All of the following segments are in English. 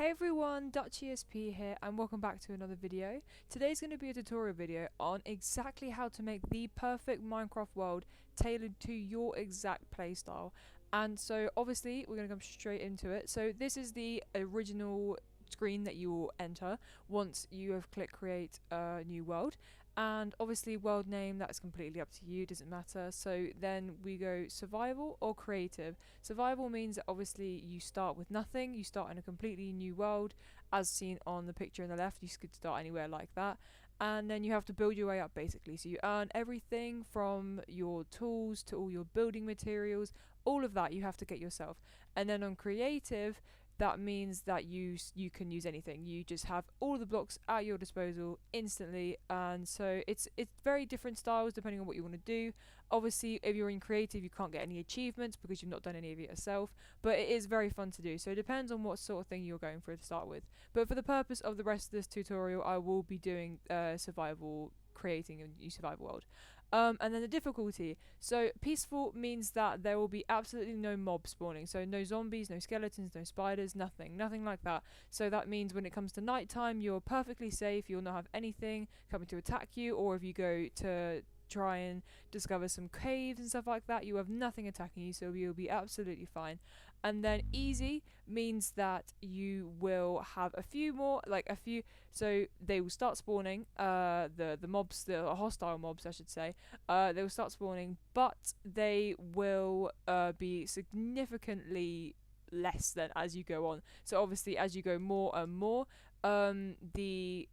Hey everyone, DutchESP here and welcome back to another video. Today's going to be a tutorial video on exactly how to make the perfect Minecraft world tailored to your exact playstyle. And so obviously we're going to come straight into it. So this is the original screen that you will enter once you have clicked create a new world, and obviously world name, that's completely up to you, doesn't matter. So then we go survival or creative. Survival means that obviously you start with nothing, you start in a completely new world, as seen on the picture on the left. You could start anywhere like that, and then you have to build your way up basically. So you earn everything from your tools to all your building materials, all of that you have to get yourself. And then on creative, that means that you can use anything. You just have all the blocks at your disposal instantly, and so it's very different styles depending on what you want to do. Obviously, if you're in creative, you can't get any achievements because you've not done any of it yourself, but it is very fun to do. So it depends on what sort of thing you're going for to start with. But for the purpose of the rest of this tutorial, I will be doing survival, creating a new survival world. And then the difficulty. So peaceful means that there will be absolutely no mobs spawning. So no zombies, no skeletons, no spiders, nothing like that. So that means when it comes to nighttime, you're perfectly safe. You'll not have anything coming to attack you, or if you go to try and discover some caves and stuff like that, you have nothing attacking you, so you'll be absolutely fine. And then easy means that you will have a few more, so they will start spawning, the mobs, the hostile mobs I should say, they will start spawning, but they will be significantly less than as you go on. So obviously as you go more and more, the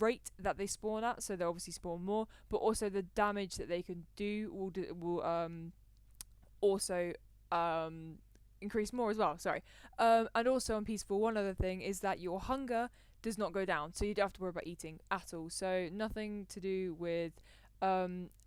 rate that they spawn at, so they obviously spawn more, but also the damage that they can do will also increase more as well. And also on peaceful, one other thing is that your hunger does not go down, so you don't have to worry about eating at all. So nothing to do with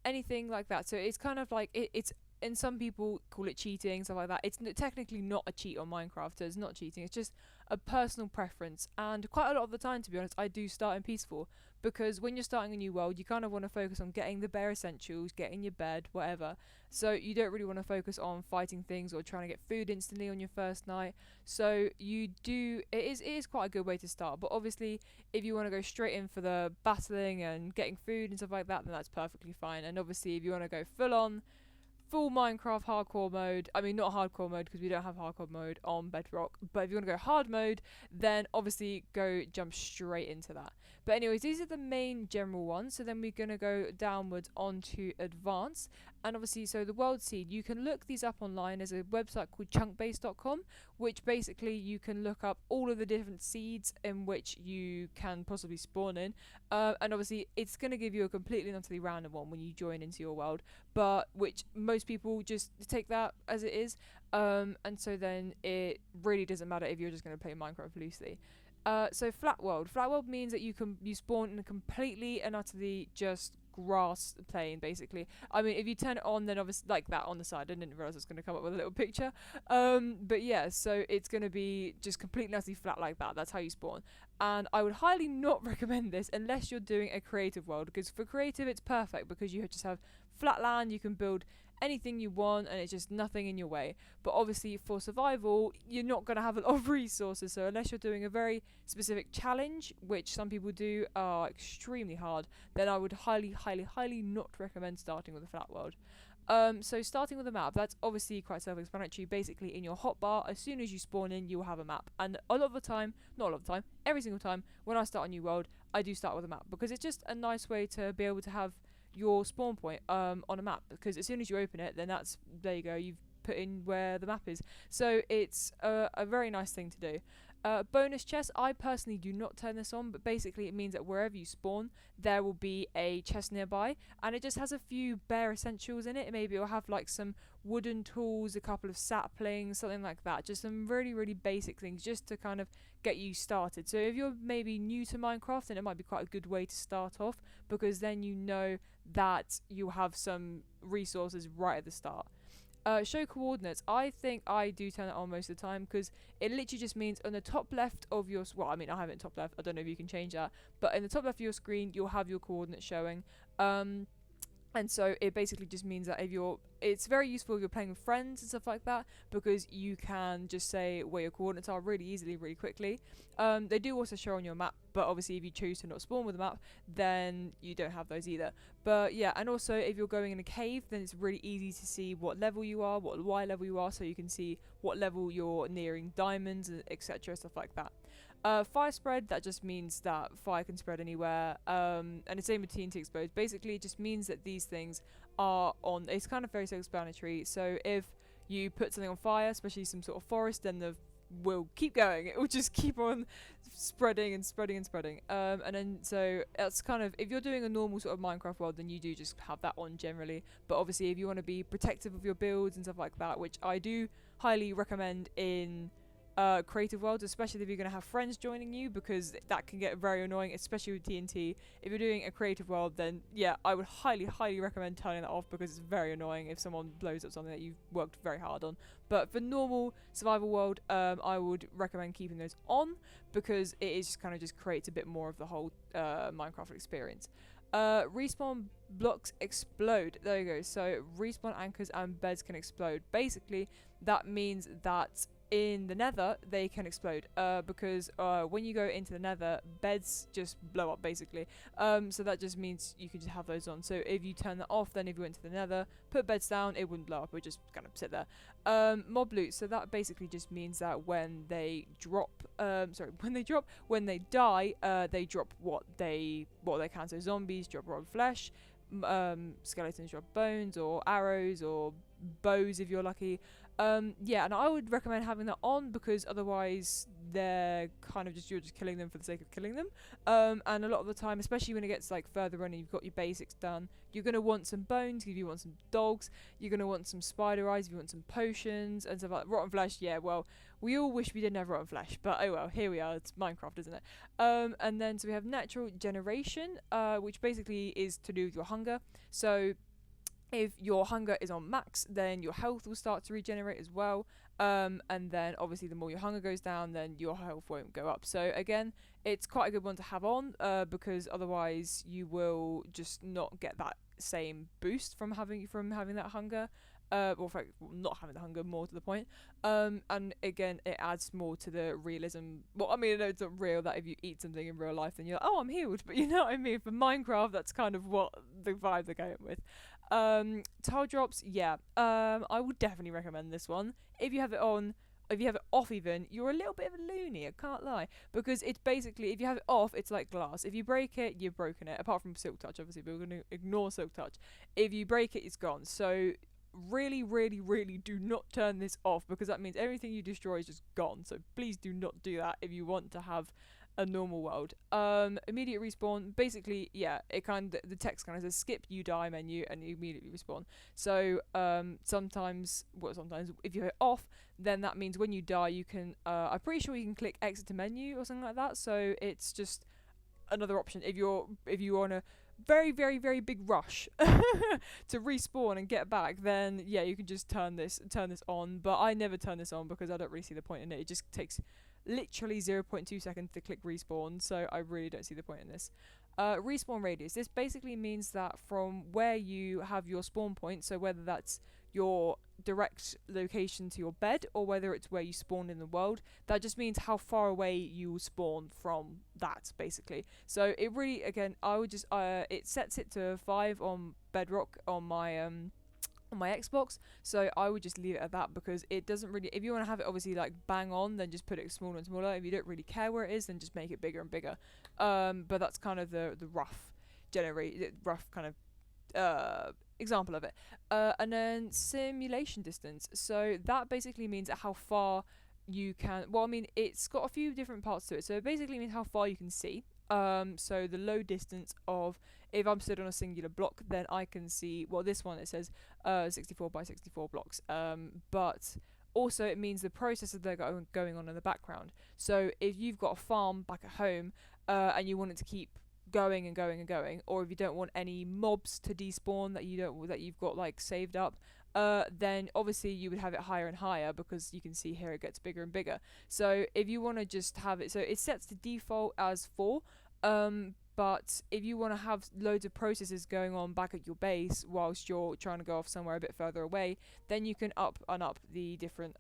anything like that. So it's kind of like it's. And some people call it cheating, stuff like that. It's technically not a cheat on Minecraft, so it's not cheating. It's just a personal preference. And quite a lot of the time, to be honest, I do start in peaceful, because when you're starting a new world, you kind of want to focus on getting the bare essentials, getting your bed, whatever. So you don't really want to focus on fighting things or trying to get food instantly on your first night. So you do. It is quite a good way to start. But obviously, if you want to go straight in for the battling and getting food and stuff like that, then that's perfectly fine. And obviously, if you want to go full Minecraft hardcore mode, I mean not hardcore mode because we don't have hardcore mode on Bedrock, but if you want to go hard mode, then obviously jump straight into that. But anyways, these are the main general ones. So then we're going to go downwards onto advanced, and obviously so the world seed, you can look these up online. There's a website called chunkbase.com, which basically you can look up all of the different seeds in which you can possibly spawn in, and obviously it's going to give you a completely and utterly random one when you join into your world, but which most people just take that as it is, and so then it really doesn't matter if you're just going to play Minecraft loosely. So flat world means that you spawn in a completely and utterly just grass plane basically. I mean, if you turn it on, then obviously like that on the side, I didn't realize I was going to come up with a little picture, but yeah, so it's going to be just completely and utterly flat like that. That's how you spawn, and I would highly not recommend this unless you're doing a creative world, because for creative it's perfect because you just have flat land, you can build anything you want and it's just nothing in your way. But obviously for survival, you're not going to have a lot of resources, so unless you're doing a very specific challenge, which some people do are extremely hard, then I would highly not recommend starting with a flat world. So starting with a map, that's obviously quite self-explanatory. Basically in your hotbar, as soon as you spawn in, you will have a map, and a lot of the time, not a lot of the time, every single time when I start a new world, I do start with a map, because it's just a nice way to be able to have your spawn point on a map, because as soon as you open it, then there you go, you've put in where the map is. So it's a very nice thing to do. Bonus chest, I personally do not turn this on, but basically it means that wherever you spawn, there will be a chest nearby, and it just has a few bare essentials in it. Maybe it'll have like some wooden tools, a couple of saplings, something like that. Just some really basic things just to kind of get you started. So if you're maybe new to Minecraft, then it might be quite a good way to start off, because then you know that you have some resources right at the start. Show coordinates. I think I do turn it on most of the time, because it literally just means on the top left of your well, I mean I have it in top left, I don't know if you can change that, but in the top left of your screen you'll have your coordinates showing. And so it basically just means that it's very useful if you're playing with friends and stuff like that, because you can just say where your coordinates are really easily, really quickly. They do also show on your map, but obviously if you choose to not spawn with the map, then you don't have those either. But yeah, and also if you're going in a cave, then it's really easy to see what level you are, what Y level you are, so you can see what level you're nearing diamonds, etc., stuff like that. Fire spread, that just means that fire can spread anywhere, and the same with TNT explode. Basically, it just means that these things are on, it's kind of very self-explanatory. So if you put something on fire, especially some sort of forest, then the will keep going. It will just keep on spreading and spreading and spreading. And then so that's kind of, if you're doing a normal sort of Minecraft world, then you do just have that on generally. But obviously, if you want to be protective of your builds and stuff like that, which I do highly recommend in creative worlds, especially if you're going to have friends joining you, because that can get very annoying, especially with TNT. If you're doing a creative world, then yeah, I would highly recommend turning that off, because it's very annoying if someone blows up something that you've worked very hard on. But for normal survival world, I would recommend keeping those on, because it is just kind of just creates a bit more of the whole Minecraft experience. Respawn blocks explode. There you go. So respawn anchors and beds can explode. Basically, that means that in the nether they can explode, because when you go into the nether, beds just blow up basically. So that just means you can just have those on. So if you turn that off, then if you went to the nether, put beds down, it wouldn't blow up, it would just kind of sit there. Mob loot, so that basically just means that when they drop, when they die, they drop what they can. So zombies drop rotten flesh, skeletons drop bones or arrows or bows if you're lucky. Yeah, and I would recommend having that on, because otherwise they're kind of just, you're just killing them for the sake of killing them. And a lot of the time, especially when it gets like further on and you've got your basics done, you're going to want some bones if you want some dogs, you're going to want some spider eyes if you want some potions and stuff like that. Rotten flesh, yeah, well, we all wish we didn't have rotten flesh, but oh well, here we are, it's Minecraft, isn't it? And then so we have natural generation, which basically is to do with your hunger. So if your hunger is on max, then your health will start to regenerate as well. And then obviously the more your hunger goes down, then your health won't go up. So again, it's quite a good one to have on, because otherwise you will just not get that same boost from having that hunger. Or in fact, not having the hunger, more to the point. And again, it adds more to the realism. Well, I mean, I know it's not real that if you eat something in real life, then you're like, oh, I'm healed. But you know what I mean? For Minecraft, that's kind of what the vibe they're going with. Tile drops, yeah. I would definitely recommend this one. If you have it on, if you have it off even, you're a little bit of a loony, I can't lie. Because it's basically, if you have it off, it's like glass. If you break it, you've broken it. Apart from Silk Touch, obviously, but we're going to ignore Silk Touch. If you break it, it's gone. So really do not turn this off, because that means everything you destroy is just gone. So please do not do that if you want to have a normal world. Immediate respawn, basically, yeah, it kind of, the text kind of says skip you die menu and you immediately respawn. So sometimes if you hit off, then that means when you die you can I'm pretty sure you can click exit to menu or something like that. So it's just another option if you're on a very big rush to respawn and get back, then yeah, you can just turn this on. But I never turn this on because I don't really see the point in it. It just takes literally 0.2 seconds to click respawn, so I really don't see the point in this. Respawn radius. This basically means that from where you have your spawn point, so whether that's your direct location to your bed or whether it's where you spawned in the world, that just means how far away you will spawn from that, basically. So it really, again, I would just it sets it to 5 on Bedrock on my Xbox, so I would just leave it at that, because it doesn't really, if you want to have it obviously like bang on, then just put it smaller and smaller. If you don't really care where it is, then just make it bigger and bigger. But that's kind of the rough kind of example of it. And then simulation distance, so that basically means how far you can, well, I mean, it's got a few different parts to it, so it basically means how far you can see. So the low distance of, if I'm stood on a singular block, then I can see, well, this one, it says 64 by 64 blocks. But also it means the processes that are going on in the background. So if you've got a farm back at home and you want it to keep going and going and going, or if you don't want any mobs to despawn that you've got like saved up, then obviously you would have it higher and higher, because you can see here it gets bigger and bigger. So if you want to just have it, so it sets the default as 4, But if you want to have loads of processes going on back at your base whilst you're trying to go off somewhere a bit further away, then you can up the different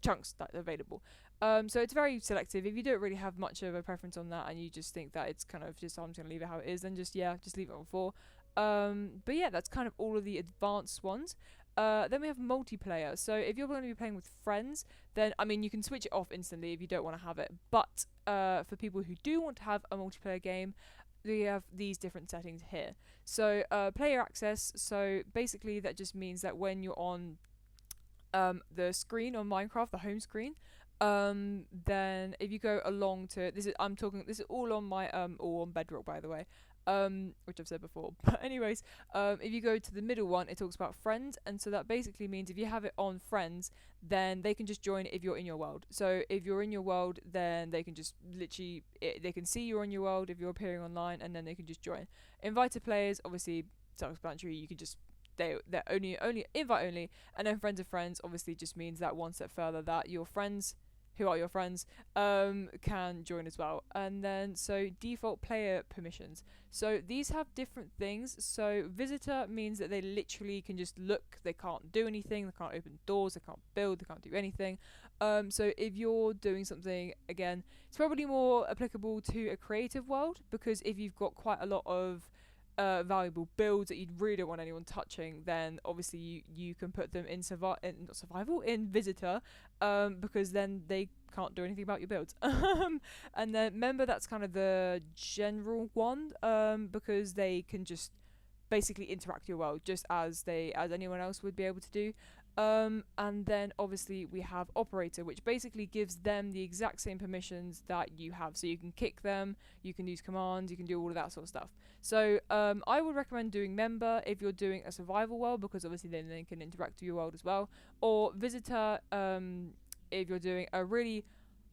chunks that are available. So it's very selective. If you don't really have much of a preference on that and you just think that it's kind of just, oh, I'm just going to leave it how it is, then just leave it on 4. But yeah, that's kind of all of the advanced ones. Then we have multiplayer. So if you're going to be playing with friends, then, I mean, you can switch it off instantly if you don't want to have it. But for people who do want to have a multiplayer game, we have these different settings here. So player access, so basically that just means that when you're on the screen on Minecraft, the home screen, then if you go along to this is all on my all on Bedrock, by the way, which I've said before. But anyways, if you go to the middle one, it talks about friends, and so that basically means if you have it on friends, then they can just join if you're in your world. So if you're in your world, then they can just literally they can see you're on your world if you're appearing online, and then they can just join. Invited players, obviously self-explanatory. You can just they're only invite only, and then friends of friends obviously just means that one step further that your friends who are your friends can join as well. And then so default player permissions, so these have different things. So visitor means that they literally can just look, they can't do anything, they can't open doors, they can't build, they can't do anything. So if you're doing something, again, it's probably more applicable to a creative world, because if you've got quite a lot of valuable builds that you really don't want anyone touching, then obviously you can put them in in visitor, because then they can't do anything about your builds. And then remember, that's kind of the general one, because they can just basically interact your world just as anyone else would be able to do. And then obviously we have operator, which basically gives them the exact same permissions that you have. So you can kick them, you can use commands, you can do all of that sort of stuff. So I would recommend doing member if you're doing a survival world, because obviously then they can interact with your world as well. Or visitor if you're doing a really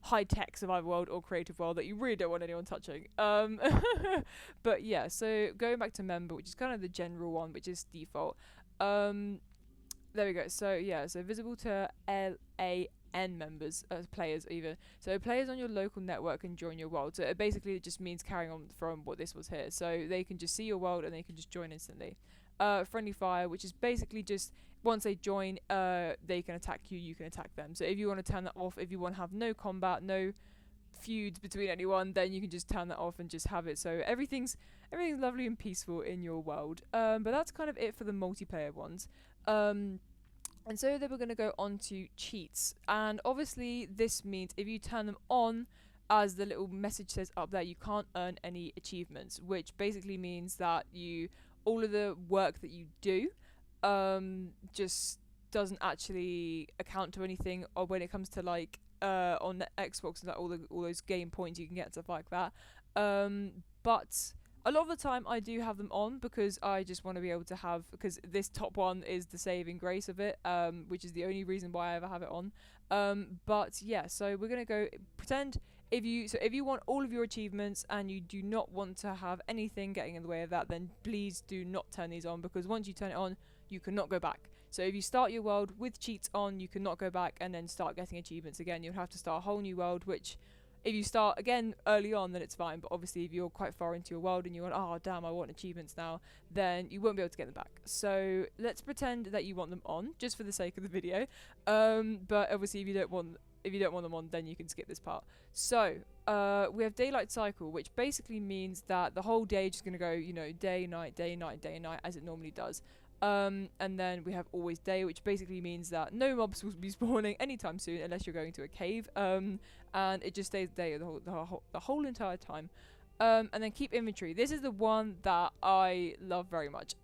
high-tech survival world or creative world that you really don't want anyone touching. But yeah, so going back to member, which is kind of the general one, which is default. There we go. So yeah, so visible to LAN members, players even. So players on your local network can join your world. So it basically just means carrying on from what this was here. So they can just see your world and they can just join instantly. Friendly fire, which is basically just once they join, they can attack you, you can attack them. So if you want to turn that off, if you want to have no combat, no feuds between anyone, then you can just turn that off and just have it so everything's lovely and peaceful in your world. But that's kind of it for the multiplayer ones. And so then we're going to go on to cheats, and obviously this means if you turn them on, as the little message says up there, you can't earn any achievements, which basically means that all of the work that you do just doesn't actually account to anything, or when it comes to like on the Xbox and like all those game points you can get and stuff like that. But a lot of the time I do have them on because I just want to be able to have, because this top one is the saving grace of it, which is the only reason why I ever have it on. But yeah, so we're going to go pretend if you want all of your achievements and you do not want to have anything getting in the way of that, then please do not turn these on, because once you turn it on, you cannot go back. So if you start your world with cheats on, you cannot go back and then start getting achievements again. You'll have to start a whole new world, which if you start again early on, then it's fine. But obviously if you're quite far into your world and you're like, oh damn, I want achievements now, then you won't be able to get them back. So let's pretend that you want them on, just for the sake of the video. But obviously if you don't want them on, then you can skip this part. So we have daylight cycle, which basically means that the whole day is just going to go, day, night, day, night, day, night, as it normally does. And then we have always day, which basically means that no mobs will be spawning anytime soon unless you're going to a cave. And it just stays day the whole entire time. And then keep inventory. This is the one that I love very much.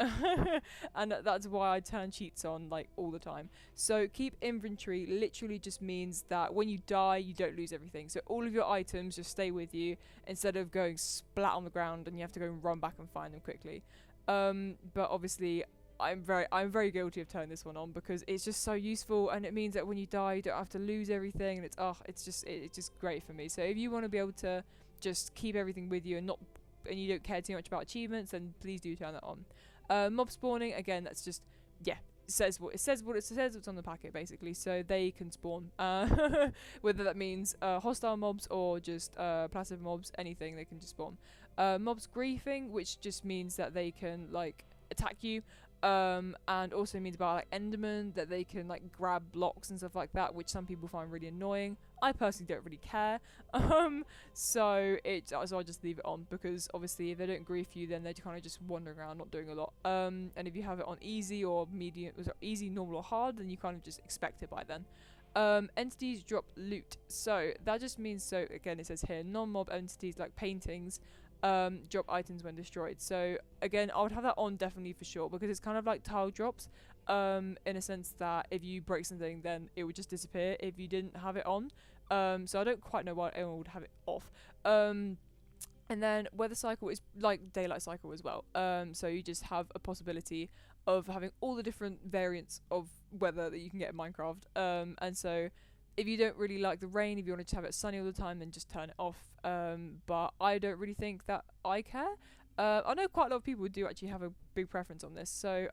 And that's why I turn cheats on like all the time. So keep inventory literally just means that when you die, you don't lose everything. So all of your items just stay with you instead of going splat on the ground and you have to go and run back and find them quickly. But obviously I'm very guilty of turning this one on because it's just so useful, and it means that when you die you don't have to lose everything, and it's just great for me. So if you want to be able to just keep everything with you and you don't care too much about achievements, then please do turn that on. Mob spawning, again, that's just says what it says what's on the packet basically, so they can spawn. Whether that means hostile mobs or just passive mobs, anything, they can just spawn. Mobs griefing, which just means that they can like attack you. And also means about like Enderman, that they can like grab blocks and stuff like that, which some people find really annoying. I personally don't really care. So I just leave it on, because obviously if they don't grief you, then they're kind of just wandering around not doing a lot. And if you have it on easy or medium, easy, normal or hard, then you kind of just expect it by then. Entities drop loot, so that just means, so again it says here, non-mob entities like paintings drop items when destroyed. So again, I would have that on definitely for sure, because it's kind of like tile drops, in a sense that if you break something, then it would just disappear if you didn't have it on. So I don't quite know why anyone would have it off. And then weather cycle is like daylight cycle as well. So you just have a possibility of having all the different variants of weather that you can get in Minecraft. And so if you don't really like the rain, if you want to just have it sunny all the time, then just turn it off. But I don't really think that I care. I know quite a lot of people do actually have a big preference on this. So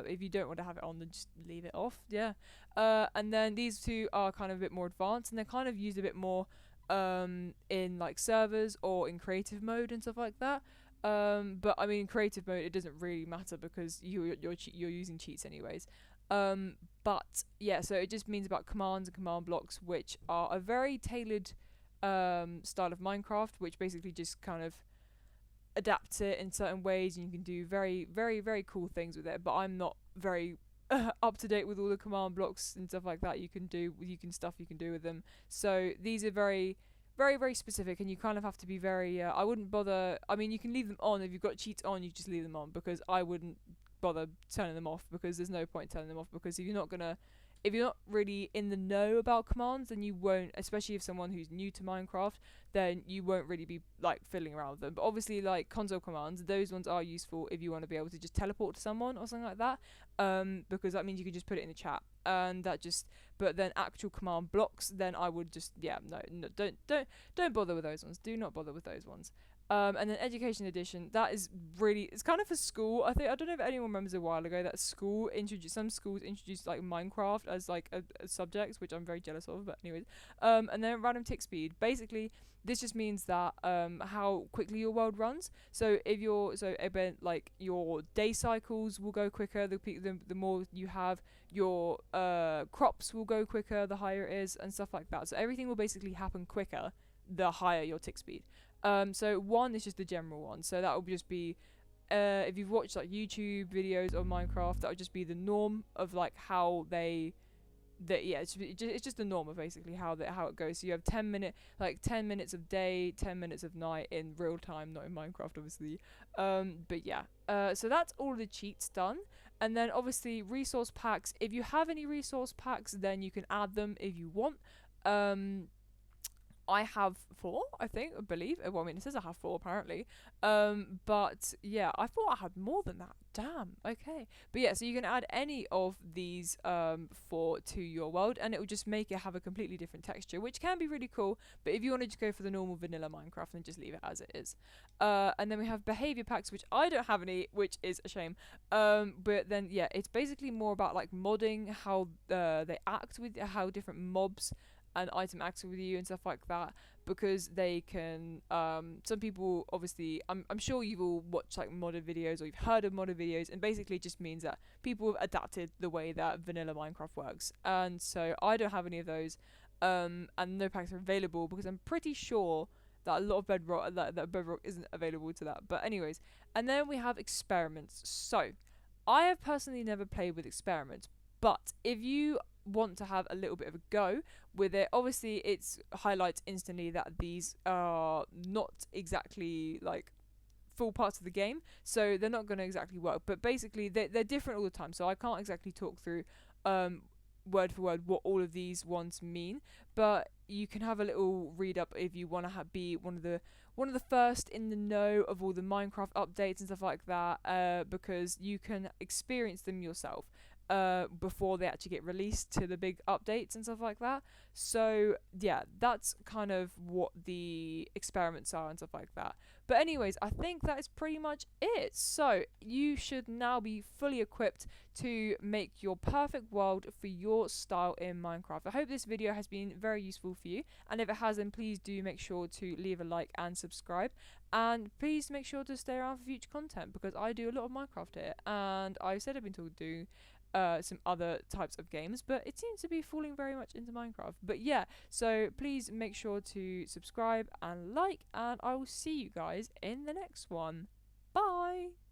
if you don't want to have it on, then just leave it off. Yeah. And then these two are kind of a bit more advanced, and they're kind of used a bit more in like servers or in creative mode and stuff like that. But I mean, in creative mode, it doesn't really matter because you're using cheats anyways. But yeah, so it just means about commands and command blocks, which are a very tailored style of Minecraft, which basically just kind of adapts it in certain ways, and you can do very, very, very cool things with it. But I'm not very up to date with all the command blocks and stuff like that you can do with them. So these are very, very, very specific, and you kind of have to be very I wouldn't bother. I mean, you can leave them on. If you've got cheats on, you just leave them on, because I wouldn't bother turning them off, because there's no point turning them off, because if you're not really in the know about commands, then you won't, especially if someone who's new to Minecraft, then you won't really be like fiddling around with them. But obviously, like console commands, those ones are useful if you want to be able to just teleport to someone or something like that, because that means you can just put it in the chat, and that just. But then actual command blocks, then I would just no, don't bother with those ones. Do not bother with those ones. And then education edition, that is really, it's kind of for school. I don't know if anyone remembers a while ago that some schools introduced like Minecraft as like a subject, which I'm very jealous of, but anyways. And then random tick speed, basically this just means that how quickly your world runs. So if like your day cycles will go quicker, the more you have, your crops will go quicker the higher it is, and stuff like that. So everything will basically happen quicker the higher your tick speed. So 1 is just the general one. So that will just be, if you've watched like YouTube videos of Minecraft, that would just be the norm of like how it's just the norm of basically how it goes. So you have 10 minutes of day, 10 minutes of night in real time, not in Minecraft obviously. But yeah, so that's all the cheats done. And then obviously resource packs. If you have any resource packs, then you can add them if you want. I have 4, I believe. Well, I mean, it says I have 4 apparently. But yeah, I thought I had more than that. Damn. Okay. But yeah, so you can add any of these 4 to your world, and it will just make it have a completely different texture, which can be really cool. But if you want to just go for the normal vanilla Minecraft, then just leave it as it is. And then we have behavior packs, which I don't have any, which is a shame. But then yeah, it's basically more about like modding how they act with how different mobs and item acts with you and stuff like that, because they can some people obviously, I'm sure you've all watched like modded videos, or you've heard of modded videos, and basically it just means that people have adapted the way that vanilla Minecraft works. And so I don't have any of those, and no packs are available, because I'm pretty sure that a lot of Bedrock that Bedrock isn't available to that. But anyways, and then we have experiments. So I have personally never played with experiments, but if you want to have a little bit of a go with it, obviously it's highlights instantly that these are not exactly like full parts of the game, so they're not going to exactly work, but basically they're different all the time, so I can't exactly talk through word for word what all of these ones mean, but you can have a little read up if you want to be one of the first in the know of all the Minecraft updates and stuff like that, because you can experience them yourself. before they actually get released to the big updates and stuff like that. So yeah, that's kind of what the experiments are and stuff like that. But anyways, I think that is pretty much it. So you should now be fully equipped to make your perfect world for your style in Minecraft. I hope this video has been very useful for you, and if it has, then please do make sure to leave a like and subscribe, and please make sure to stay around for future content, because I do a lot of Minecraft here, and I said I've been told to do some other types of games, but it seems to be falling very much into Minecraft. But yeah, so please make sure to subscribe and like, and I will see you guys in the next one. Bye!